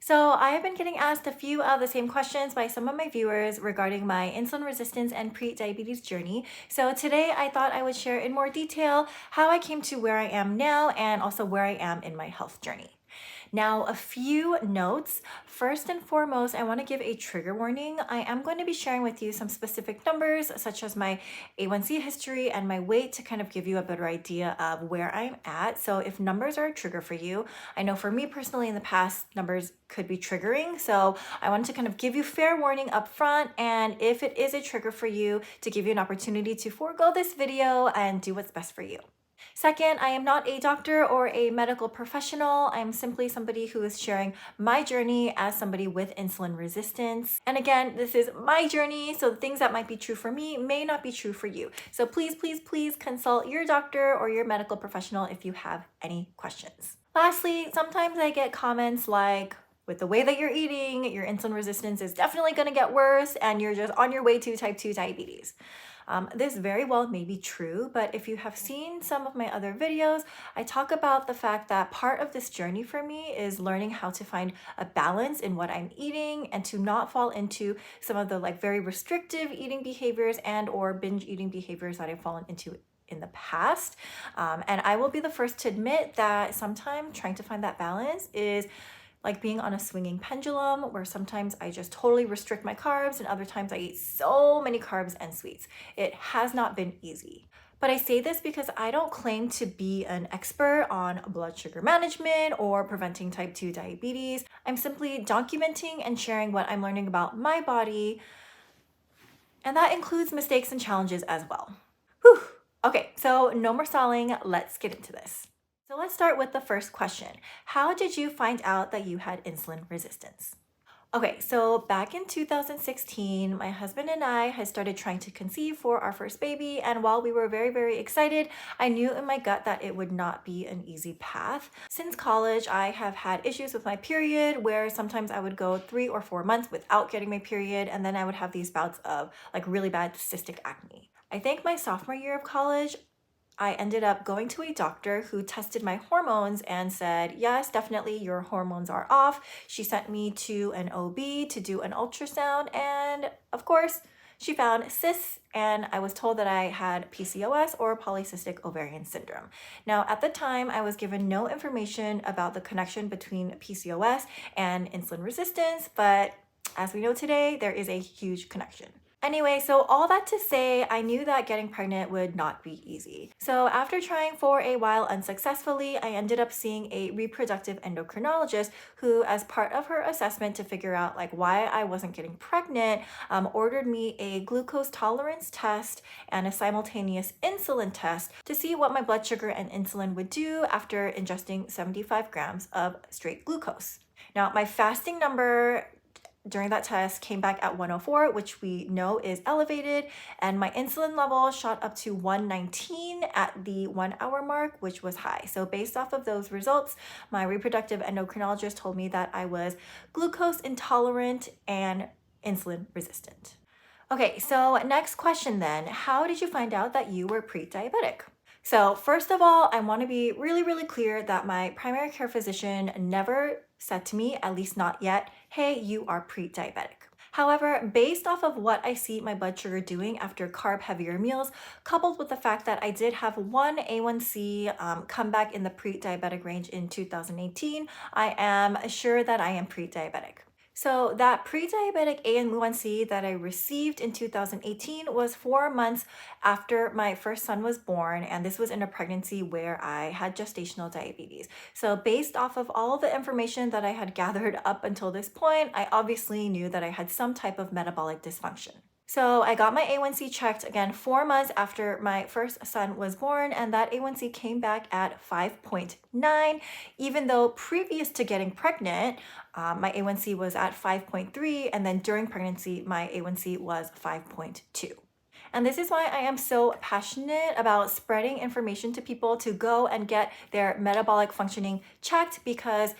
So, I have been getting asked a few of the same questions by some of my viewers regarding my insulin resistance and pre-diabetes journey. So, today I thought I would share in more detail how I came to where I am now and also where I am in my health journey. Now, a few notes. First and foremost, I want to give a trigger warning. I am going to be sharing with you some specific numbers, such as my A1C history and my weight, to kind of give you a better idea of where I'm at. So, if numbers are a trigger for you, I know for me personally in the past, numbers could be triggering. So, I wanted to kind of give you fair warning up front. And if it is a trigger for you, to give you an opportunity to forego this video and do what's best for you. Second, I am not a doctor or a medical professional. I'm simply somebody who is sharing my journey as somebody with insulin resistance. And again, this is my journey, so the things that might be true for me may not be true for you. So please, please, please consult your doctor or your medical professional if you have any questions. Lastly, sometimes I get comments like, with the way that you're eating, your insulin resistance is definitely going to get worse and you're just on your way to type 2 diabetes. This very well may be true, but if you have seen some of my other videos, I talk about the fact that part of this journey for me is learning how to find a balance in what I'm eating and to not fall into some of the very restrictive eating behaviors and or binge eating behaviors that I've fallen into in the past. And I will be the first to admit that sometimes trying to find that balance is like being on a swinging pendulum where sometimes I just totally restrict my carbs and other times I eat so many carbs and sweets. It has not been easy. But I say this because I don't claim to be an expert on blood sugar management or preventing type 2 diabetes. I'm simply documenting and sharing what I'm learning about my body, and that includes mistakes and challenges as well. Whew. Okay, so no more stalling, let's get into this. So let's start with the first question. How did you find out that you had insulin resistance? Okay, so back in 2016, my husband and I had started trying to conceive for our first baby. And while we were very, very excited, I knew in my gut that it would not be an easy path. Since college, I have had issues with my period where sometimes I would go 3 or 4 months without getting my period. And then I would have these bouts of really bad cystic acne. I think my sophomore year of college, I ended up going to a doctor who tested my hormones and said, yes, definitely your hormones are off. She sent me to an OB to do an ultrasound. And of course, she found cysts, and I was told that I had PCOS or polycystic ovarian syndrome. Now, at the time, I was given no information about the connection between PCOS and insulin resistance, but as we know today, there is a huge connection. Anyway, so all that to say, I knew that getting pregnant would not be easy. So after trying for a while unsuccessfully, I ended up seeing a reproductive endocrinologist who, as part of her assessment to figure out why I wasn't getting pregnant, ordered me a glucose tolerance test and a simultaneous insulin test to see what my blood sugar and insulin would do after ingesting 75 grams of straight glucose. Now, my fasting number during that test came back at 104, which we know is elevated, and my insulin level shot up to 119 at the 1 hour mark, which was high. So based off of those results, my reproductive endocrinologist told me that I was glucose intolerant and insulin resistant. Okay, so next question then, how did you find out that you were pre-diabetic? So first of all, I want to be really, really clear that my primary care physician never said to me, at least not yet, hey, you are pre-diabetic. However, based off of what I see my blood sugar doing after carb heavier meals, coupled with the fact that I did have one A1C come back in the pre-diabetic range in 2018, I am sure that I am pre-diabetic. So that pre-diabetic A1C that I received in 2018 was 4 months after my first son was born, and this was in a pregnancy where I had gestational diabetes. So based off of all the information that I had gathered up until this point, I obviously knew that I had some type of metabolic dysfunction. So I got my A1C checked again 4 months after my first son was born, and that A1C came back at 5.9, even though previous to getting pregnant, my A1C was at 5.3, and then during pregnancy, my A1C was 5.2. And this is why I am so passionate about spreading information to people to go and get their metabolic functioning checked, because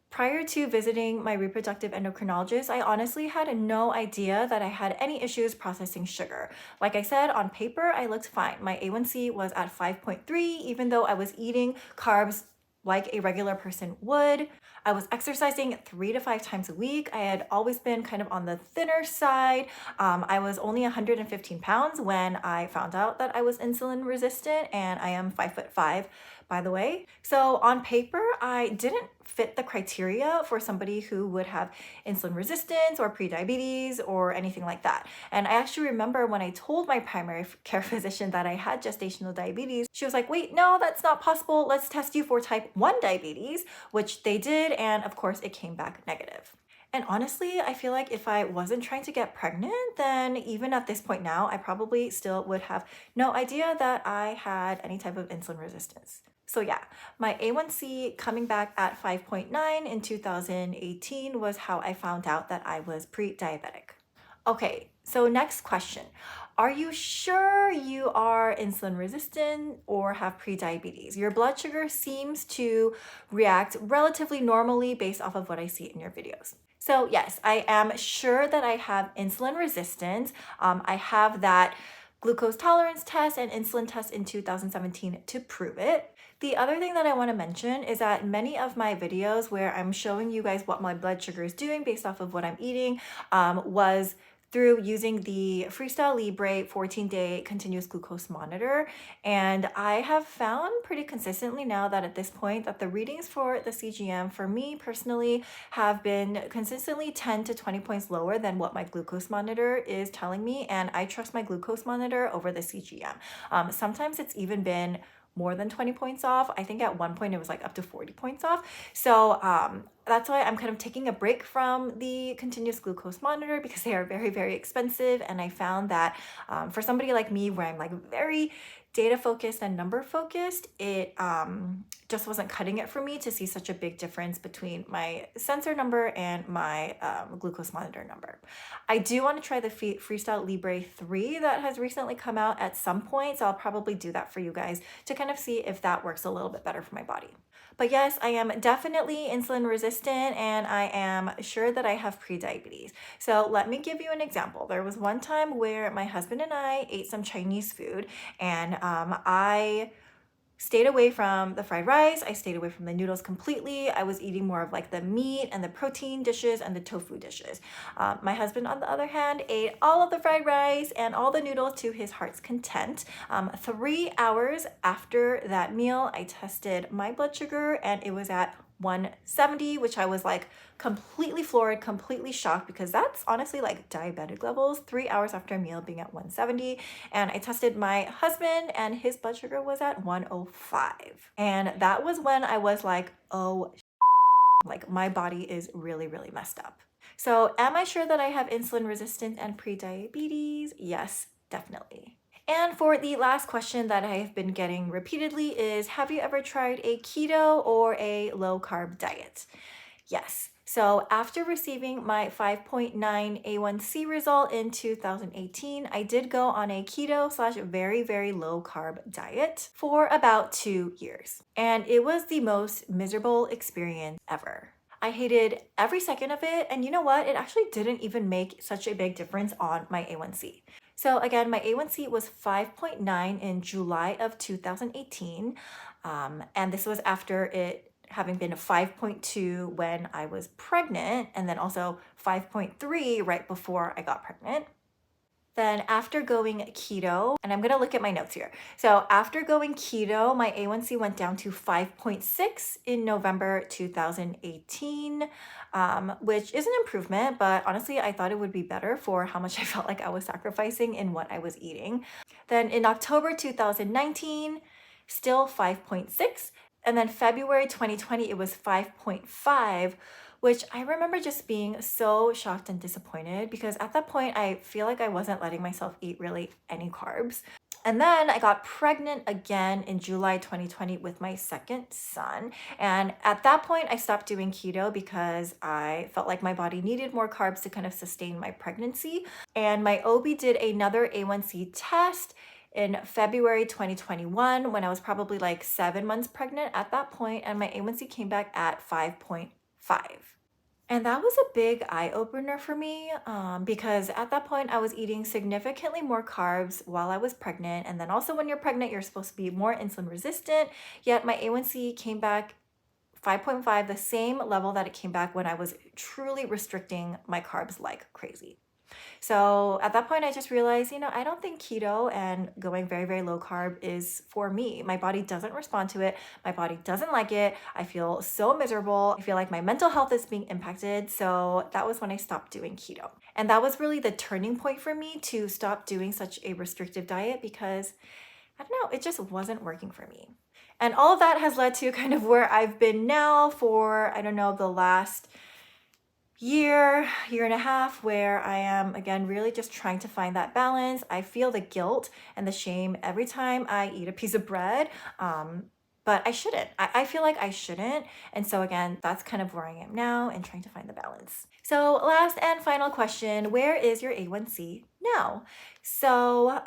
prior to visiting my reproductive endocrinologist, I honestly had no idea that I had any issues processing sugar. Like I said, on paper, I looked fine. My A1C was at 5.3, even though I was eating carbs like a regular person would. I was exercising 3 to 5 times a week. I had always been kind of on the thinner side. I was only 115 pounds when I found out that I was insulin resistant, and I am 5'5", by the way. So on paper, I didn't fit the criteria for somebody who would have insulin resistance or prediabetes or anything like that. And I actually remember when I told my primary care physician that I had gestational diabetes, she was like, wait, no, that's not possible. Let's test you for type 1 diabetes, which they did. And of course, it came back negative. And honestly, I feel like if I wasn't trying to get pregnant, then even at this point now, I probably still would have no idea that I had any type of insulin resistance. So yeah, my A1C coming back at 5.9 in 2018 was how I found out that I was pre-diabetic. Okay, so next question. Are you sure you are insulin resistant or have prediabetes? Your blood sugar seems to react relatively normally based off of what I see in your videos. So yes, I am sure that I have insulin resistance. I have that glucose tolerance test and insulin test in 2017 to prove it. The other thing that I want to mention is that many of my videos where I'm showing you guys what my blood sugar is doing based off of what I'm eating was through using the Freestyle Libre 14-day continuous glucose monitor. And I have found pretty consistently now that at this point that the readings for the CGM for me personally have been consistently 10 to 20 points lower than what my glucose monitor is telling me. And I trust my glucose monitor over the CGM. Sometimes it's even been more than 20 points off. I think at one point it was like up to 40 points off. So that's why I'm kind of taking a break from the continuous glucose monitor because they are very, very expensive. And I found that for somebody like me where I'm like very data focused and number focused, it just wasn't cutting it for me to see such a big difference between my sensor number and my glucose monitor number. I do want to try the Freestyle Libre 3 that has recently come out at some point, so I'll probably do that for you guys to kind of see if that works a little bit better for my body. But yes, I am definitely insulin resistant and I am sure that I have prediabetes. So let me give you an example. There was one time where my husband and I ate some Chinese food and I stayed away from the fried rice. I stayed away from the noodles completely. I was eating more of like the meat and the protein dishes and the tofu dishes. My husband, on the other hand, ate all of the fried rice and all the noodles to his heart's content. 3 hours after that meal, I tested my blood sugar and it was at 170, which I was like completely floored, completely shocked because that's honestly like diabetic levels, 3 hours after a meal being at 170. And I tested my husband and his blood sugar was at 105. And that was when I was like, oh, like my body is really, really messed up. So am I sure that I have insulin resistance and prediabetes? Yes, definitely. And for the last question that I have been getting repeatedly is, have you ever tried a keto or a low carb diet? Yes. So after receiving my 5.9 A1C result in 2018, I did go on a keto / very, very low carb diet for about 2 years. And it was the most miserable experience ever. I hated every second of it. And you know what? It actually didn't even make such a big difference on my A1C. So again, my A1C was 5.9 in July of 2018. And this was after it having been a 5.2 when I was pregnant, and then also 5.3 right before I got pregnant. Then after going keto, and I'm gonna look at my notes here. So after going keto, my A1C went down to 5.6 in November 2018, which is an improvement, but honestly, I thought it would be better for how much I felt like I was sacrificing in what I was eating. Then in October 2019, still 5.6. And then February 2020, it was 5.5, which I remember just being so shocked and disappointed because at that point, I feel like I wasn't letting myself eat really any carbs. And then I got pregnant again in July 2020 with my second son. And at that point, I stopped doing keto because I felt like my body needed more carbs to kind of sustain my pregnancy. And my OB did another A1C test in February 2021 when I was probably like 7 months pregnant at that point, and my A1C came back at 5.5. And that was a big eye opener for me because at that point I was eating significantly more carbs while I was pregnant. And then also when you're pregnant, you're supposed to be more insulin resistant, yet my A1C came back 5.5, the same level that it came back when I was truly restricting my carbs like crazy. So at that point, I just realized, I don't think keto and going very, very low carb is for me. My body doesn't respond to it. My body doesn't like it. I feel so miserable. I feel like my mental health is being impacted. So that was when I stopped doing keto. And that was really the turning point for me to stop doing such a restrictive diet because I don't know, it just wasn't working for me. And all of that has led to kind of where I've been now for, I don't know, the last year and a half, where I am again really just trying to find that balance. I feel the guilt and the shame every time I eat a piece of bread. But I shouldn't. I feel like I shouldn't. And so again, that's kind of where I am now and trying to find the balance. So last and final question, where is your A1C now? So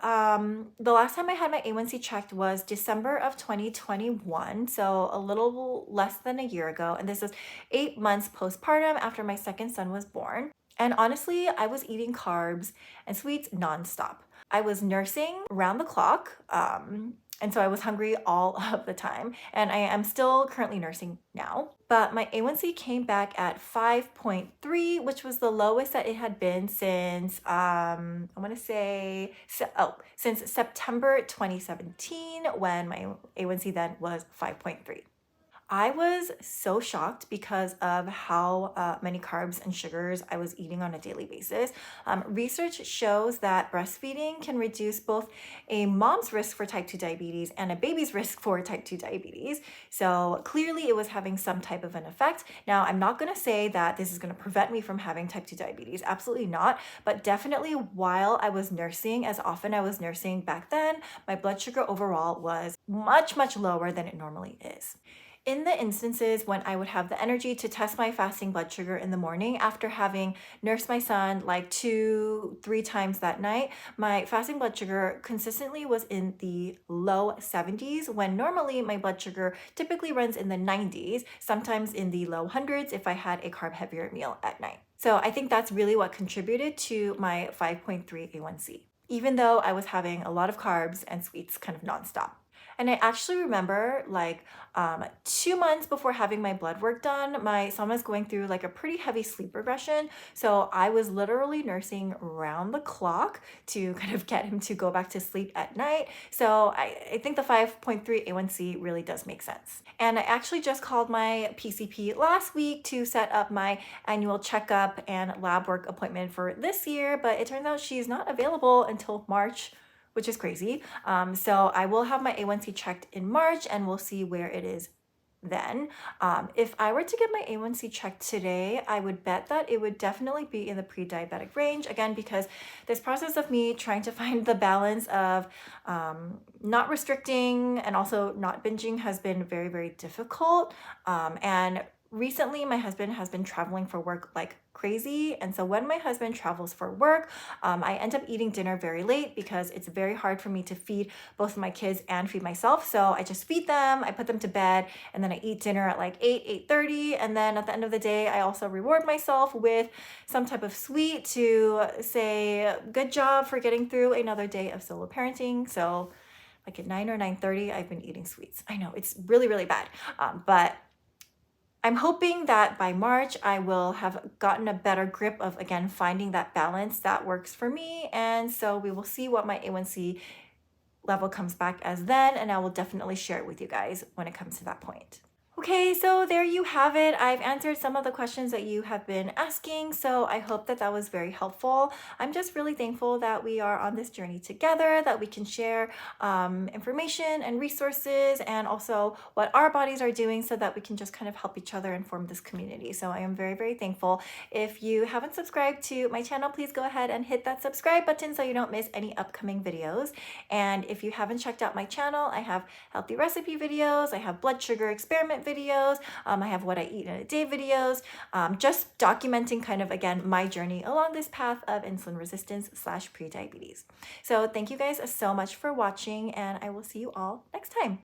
the last time I had my A1C checked was December of 2021. So a little less than a year ago. And this was 8 months postpartum after my second son was born. And honestly, I was eating carbs and sweets nonstop. I was nursing around the clock. And so I was hungry all of the time. And I am still currently nursing now. But my A1C came back at 5.3, which was the lowest that it had been since, since September 2017, when my A1C then was 5.3. I was so shocked because of how many carbs and sugars I was eating on a daily basis. Research shows that breastfeeding can reduce both a mom's risk for type 2 diabetes and a baby's risk for type 2 diabetes. So clearly it was having some type of an effect. Now, I'm not going to say that this is going to prevent me from having type 2 diabetes. Absolutely not. But definitely while I was nursing, as often I was nursing back then, my blood sugar overall was much, much lower than it normally is. In the instances when I would have the energy to test my fasting blood sugar in the morning after having nursed my son like 2-3 times that night, my fasting blood sugar consistently was in the low 70s, when normally my blood sugar typically runs in the 90s, sometimes in the low hundreds if I had a carb heavier meal at night. So I think that's really what contributed to my 5.3 A1C, even though I was having a lot of carbs and sweets kind of nonstop. And I actually remember 2 months before having my blood work done, my son was going through like a pretty heavy sleep regression. So I was literally nursing around the clock to kind of get him to go back to sleep at night. So I think the 5.3 A1C really does make sense. And I actually just called my PCP last week to set up my annual checkup and lab work appointment for this year, but it turns out she's not available until March, which is crazy. So I will have my A1C checked in March and we'll see where it is then. If I were to get my A1C checked today, I would bet that it would definitely be in the pre-diabetic range. Again, because this process of me trying to find the balance of not restricting and also not binging has been very, very difficult. And recently, my husband has been traveling for work like crazy. And so when my husband travels for work, I end up eating dinner very late because it's very hard for me to feed both of my kids and feed myself. So I just feed them, I put them to bed, and then I eat dinner at like 8:30. And then at the end of the day, I also reward myself with some type of sweet to say, good job for getting through another day of solo parenting. So like at 9 or 9:30, I've been eating sweets. I know it's really, really bad. But I'm hoping that by March, I will have gotten a better grip of, again, finding that balance that works for me. And so we will see what my A1C level comes back as then, and I will definitely share it with you guys when it comes to that point. Okay, so there you have it. I've answered some of the questions that you have been asking, so I hope that that was very helpful. I'm just really thankful that we are on this journey together, that we can share information and resources, and also what our bodies are doing so that we can just kind of help each other and form this community. So I am very, very thankful. If you haven't subscribed to my channel, please go ahead and hit that subscribe button so you don't miss any upcoming videos. And if you haven't checked out my channel, I have healthy recipe videos, I have blood sugar experiment videos, I have what I eat in a day videos, just documenting kind of, again, my journey along this path of insulin resistance / prediabetes. So thank you guys so much for watching, and I will see you all next time.